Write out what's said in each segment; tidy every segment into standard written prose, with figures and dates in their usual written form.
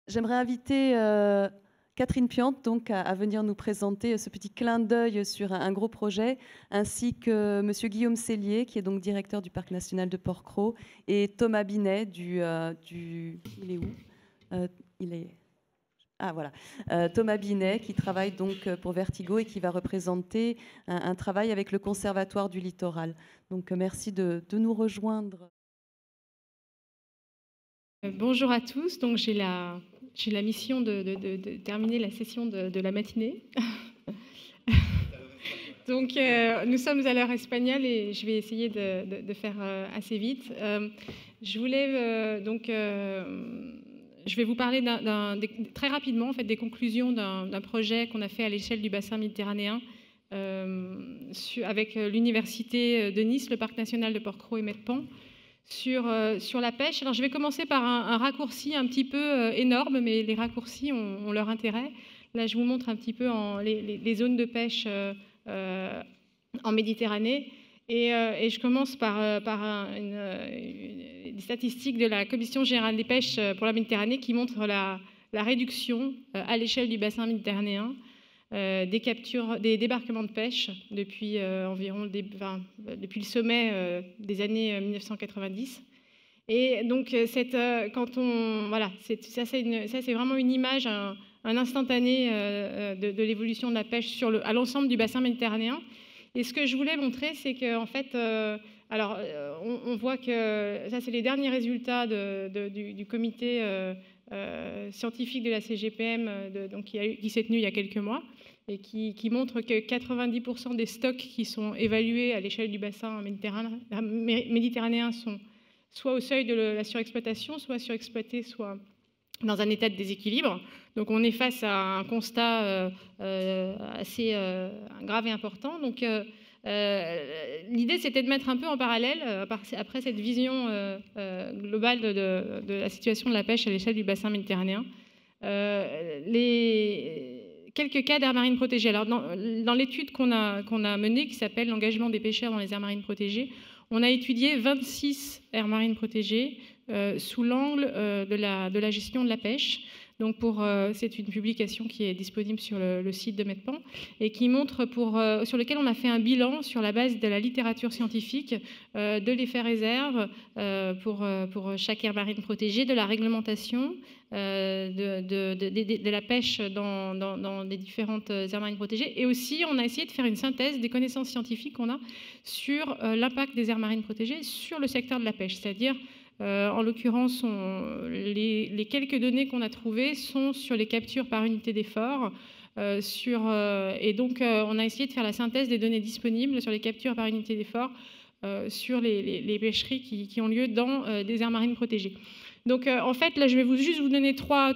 J'aimerais inviter Catherine Piante donc, à venir nous présenter ce petit clin d'œil sur un gros projet, ainsi que Monsieur Guillaume Cellier, qui est donc directeur du Parc national de Porquerolles, et Thomas Binet Il est où il est... Ah voilà, Thomas Binet qui travaille donc pour Vertigo et qui va représenter un travail avec le Conservatoire du Littoral. Donc merci de nous rejoindre. Bonjour à tous, donc j'ai la mission de terminer la session de la matinée. Donc nous sommes à l'heure espagnole et je vais essayer de faire assez vite. Je voulais je vais vous parler très rapidement en fait, des conclusions d'un projet qu'on a fait à l'échelle du bassin méditerranéen avec l'Université de Nice, le Parc national de Porquerolles et Medpan, sur la pêche. Alors je vais commencer par un raccourci un petit peu énorme, mais les raccourcis ont leur intérêt. Là, je vous montre un petit peu les zones de pêche en Méditerranée. Et je commence par des statistiques de la Commission générale des pêches pour la Méditerranée qui montrent la réduction à l'échelle du bassin méditerranéen des captures, des débarquements de pêche depuis depuis le sommet des années 1990. Et donc, ça c'est vraiment une image, un instantané de l'évolution de la pêche à l'ensemble du bassin méditerranéen. Et ce que je voulais montrer, c'est qu'en fait, on voit que ça, c'est les derniers résultats du comité scientifique de la CGPM qui s'est tenu il y a quelques mois et qui montre que 90% des stocks qui sont évalués à l'échelle du bassin méditerranéen sont soit au seuil de la surexploitation, soit surexploités, soit dans un état de déséquilibre. Donc on est face à un constat assez grave et important. Donc l'idée, c'était de mettre un peu en parallèle, après cette vision globale de la situation de la pêche à l'échelle du bassin méditerranéen, quelques cas d'aires marines protégées. Alors dans l'étude qu'on a menée, qui s'appelle « L'engagement des pêcheurs dans les aires marines protégées », on a étudié 26 aires marines protégées sous l'angle de la gestion de la pêche. Donc c'est une publication qui est disponible sur le site de Medpan et qui montre sur lequel on a fait un bilan sur la base de la littérature scientifique de l'effet réserve pour chaque aire marine protégée, de la réglementation, de la pêche dans les différentes aires marines protégées. Et aussi, on a essayé de faire une synthèse des connaissances scientifiques qu'on a sur l'impact des aires marines protégées sur le secteur de la pêche, c'est-à-dire en l'occurrence, les quelques données qu'on a trouvées sont sur les captures par unité d'effort. Et donc, on a essayé de faire la synthèse des données disponibles sur les captures par unité d'effort sur les pêcheries qui ont lieu dans des aires marines protégées. Donc, en fait, là, je vais juste vous donner trois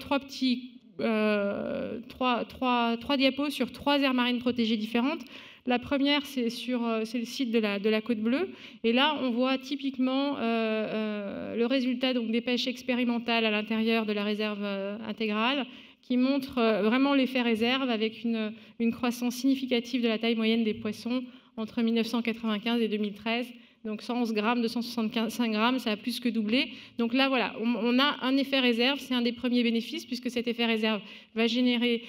diapos sur 3 aires marines protégées différentes. La première, c'est le site de la Côte Bleue. Et là, on voit typiquement le résultat donc, des pêches expérimentales à l'intérieur de la réserve intégrale, qui montre vraiment l'effet réserve avec une croissance significative de la taille moyenne des poissons entre 1995 et 2013. Donc 111 grammes, 265 grammes, ça a plus que doublé. Donc là, voilà, on a un effet réserve. C'est un des premiers bénéfices puisque cet effet réserve va générer...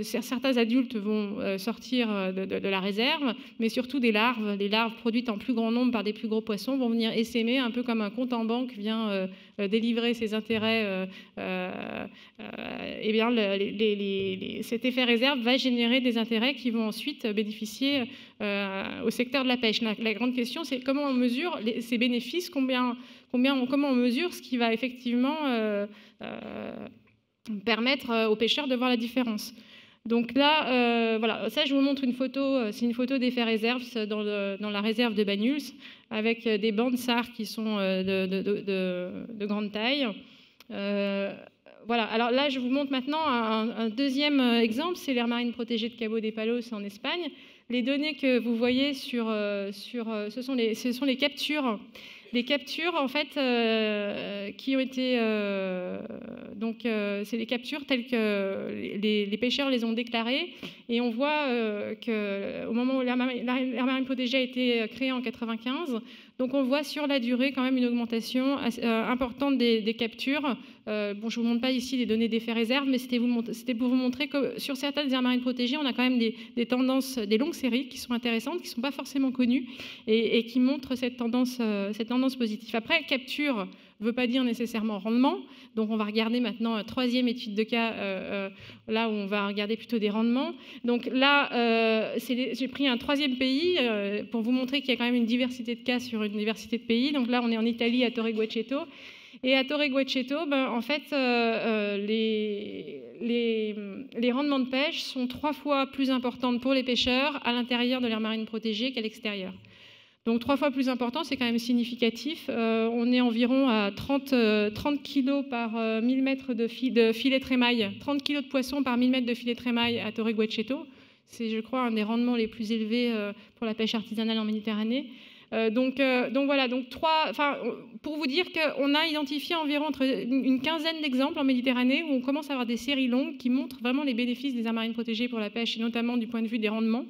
certains adultes vont sortir de la réserve, mais surtout des larves. Les larves produites en plus grand nombre par des plus gros poissons vont venir essaimer, un peu comme un compte en banque vient délivrer ses intérêts. Eh bien, cet effet réserve va générer des intérêts qui vont ensuite bénéficier au secteur de la pêche. La grande question, c'est comment on mesure ces bénéfices, comment on mesure ce qui va effectivement permettre aux pêcheurs de voir la différence. Donc là, voilà, ça je vous montre une photo, c'est une photo d'effet réserve dans la réserve de Banyuls, avec des bancs de sars qui sont de grande taille. Voilà, alors là je vous montre maintenant un deuxième exemple, c'est l'aire marine protégée de Cabo de Palos en Espagne. Les données que vous voyez ce sont les captures des captures en fait qui ont été c'est des captures telles que les pêcheurs les ont déclarées, et on voit qu'au moment où l'aire marine protégée a été créée en 95, donc on voit sur la durée quand même une augmentation importante des captures. Bon, je ne vous montre pas ici les données d'effet réserve, mais c'était pour vous montrer que sur certaines aires marines protégées, on a quand même des tendances, des longues séries qui sont intéressantes, qui ne sont pas forcément connues et qui montrent cette tendance positive. Après, capture ne veut pas dire nécessairement rendement. Donc on va regarder maintenant troisième étude de cas, là où on va regarder plutôt des rendements. Donc là, j'ai pris un troisième pays pour vous montrer qu'il y a quand même une diversité de cas sur une diversité de pays. Donc là, on est en Italie, à Torre Guaceto. Et à Torre Guaceto, en fait, les rendements de pêche sont 3 fois plus importants pour les pêcheurs à l'intérieur de l'aire marine protégée qu'à l'extérieur. Donc 3 fois plus important, c'est quand même significatif. On est environ à 30 kg par 1000 mètres de filet trémaille, 30 kg de poisson par 1000 mètres de filet trémaille à Torre Guaceto. C'est, je crois, un des rendements les plus élevés pour la pêche artisanale en Méditerranée. Donc voilà, pour vous dire qu'on a identifié environ une quinzaine d'exemples en Méditerranée où on commence à avoir des séries longues qui montrent vraiment les bénéfices des aires marines protégées pour la pêche, et notamment du point de vue des rendements.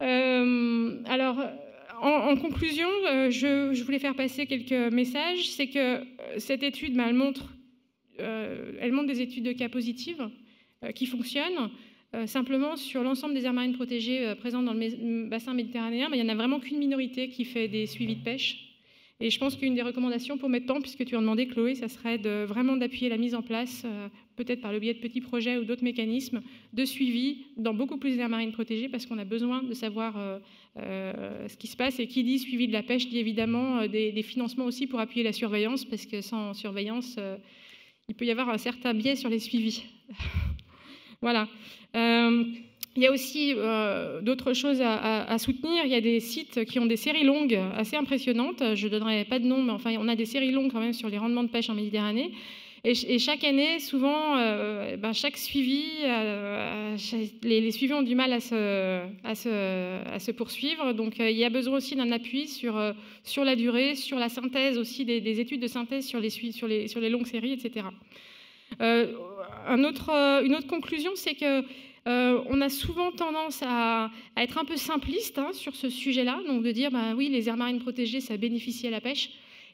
Alors, en conclusion, je voulais faire passer quelques messages. C'est que cette étude, elle montre des études de cas positives qui fonctionnent. Simplement, sur l'ensemble des aires marines protégées présentes dans le bassin méditerranéen, il n'y en a vraiment qu'une minorité qui fait des suivis de pêche. Et je pense qu'une des recommandations pour mettre temps, puisque tu en demandais, Chloé, ça serait vraiment d'appuyer la mise en place, peut-être par le biais de petits projets ou d'autres mécanismes, de suivi dans beaucoup plus d'aires marines protégées, parce qu'on a besoin de savoir ce qui se passe. Et qui dit suivi de la pêche dit évidemment des financements aussi pour appuyer la surveillance, parce que sans surveillance, il peut y avoir un certain biais sur les suivis. Voilà. Il y a aussi d'autres choses à soutenir. Il y a des sites qui ont des séries longues assez impressionnantes. Je ne donnerai pas de nom, mais enfin, on a des séries longues quand même sur les rendements de pêche en Méditerranée. Et chaque année, souvent, chaque suivi, les suivis ont du mal à se poursuivre. Donc, il y a besoin aussi d'un appui sur la durée, sur la synthèse aussi, des études de synthèse sur les longues séries, etc. Une autre conclusion, c'est que on a souvent tendance à être un peu simpliste sur ce sujet-là, donc de dire oui, les aires marines protégées, ça bénéficie à la pêche.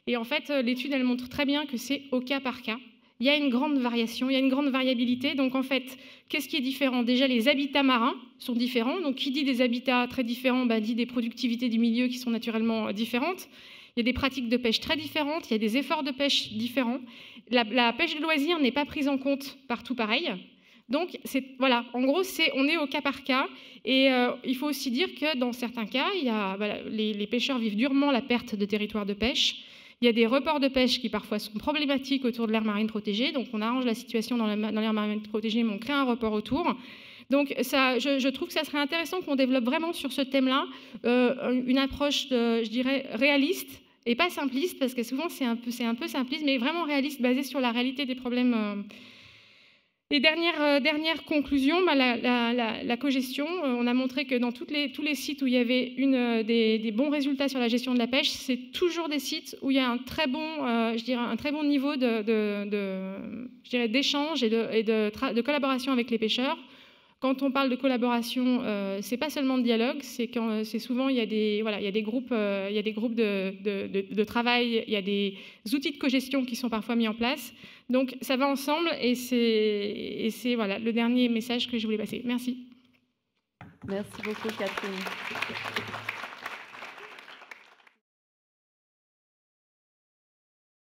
Et en fait, l'étude, elle montre très bien que c'est au cas par cas. Il y a une grande variation, il y a une grande variabilité. Donc en fait, qu'est-ce qui est différent? Déjà, les habitats marins sont différents. Donc qui dit des habitats très différents, dit des productivités du milieu qui sont naturellement différentes. Il y a des pratiques de pêche très différentes, il y a des efforts de pêche différents. La pêche de loisirs n'est pas prise en compte partout pareil. Donc, voilà, en gros, on est au cas par cas. Et il faut aussi dire que dans certains cas, les pêcheurs vivent durement la perte de territoire de pêche. Il y a des reports de pêche qui parfois sont problématiques autour de l'aire marine protégée. Donc, on arrange la situation dans l'aire marine protégée, mais on crée un report autour. Donc, je trouve que ça serait intéressant qu'on développe vraiment sur ce thème-là une approche, je dirais, réaliste, et pas simpliste, parce que souvent c'est un peu simpliste, mais vraiment réaliste, basé sur la réalité des problèmes. Et dernière conclusion, la cogestion. On a montré que dans tous les sites où il y avait des bons résultats sur la gestion de la pêche, c'est toujours des sites où il y a un très bon niveau d'échange et de collaboration avec les pêcheurs. Quand on parle de collaboration, c'est pas seulement de dialogue, c'est souvent il y a des groupes de travail, il y a des outils de cogestion qui sont parfois mis en place. Donc ça va ensemble, et c'est voilà le dernier message que je voulais passer. Merci. Merci beaucoup, Catherine.